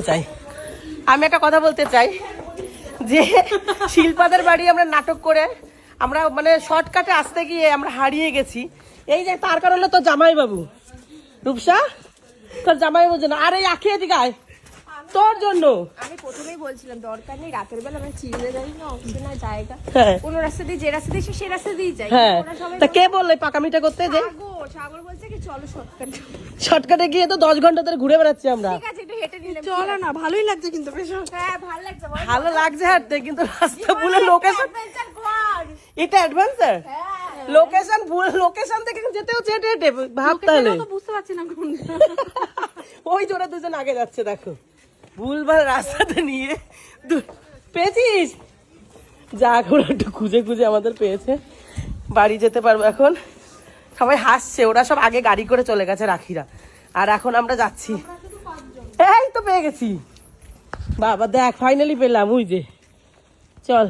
চাই আমি একটা কথা বলতে চাই যে শিল্পাদের বাড়ি আমরা নাটক করে আমরা মানে শর্টকাটে আসতে গিয়ে আমরা হারিয়ে গেছি। এই যে তার কারণে তো জামাই বাবু রূপসা তোর জামাই বাবু জন্য আর এই আঁকিয়ে দিঘায় তোর জন্য আমি প্রথমেই বলছিলাম দরকার নেই রাতের বেলা আমরা চিড়ে যাই না অফিসে না জায়গা হ্যাঁ কোন রাস্তা দিয়ে যে রাস্তা দিয়ে সে রাস্তা দিয়ে যাই হ্যাঁ ওরা সবাই তা কে বললে পাকামিটা করতে যে সাগর বলছে কি চলো শর্টকাট শর্টকাটে গিয়ে তো 10 ঘন্টা ধরে ঘুরে বেড়াচ্ছি আমরা। ঠিক আছে একটু হেঁটে নিলাম চলো না ভালোই লাগছে কিন্তু বেশ হ্যাঁ ভালো লাগছে ভালো লাগছে হাঁটতে কিন্তু রাস্তা ভুলে লোকেশন অ্যাডভেঞ্চার কর এটা অ্যাডভেঞ্চার লোকেশন ভুল লোকেশন থেকে যেতে হচ্ছে হেঁটে হেঁটে ভাব তাহলে তো বুঝতে পারছি না কোনটা ওই জোড়া দুজন আগে যাচ্ছে দেখো ভুলভাল রাস্তাতে নিয়ে পেয়েছিস যাক ওরা একটু খুঁজে খুঁজে আমাদের পেয়েছে বাড়ি যেতে পারবো এখন। সবাই হাসছে ওরা সব আগে গাড়ি করে চলে গেছে রাখিরা আর এখন আমরা যাচ্ছি এই তো পেয়ে গেছি বাবা দেখ ফাইনালি পেলাম ওই যে চল।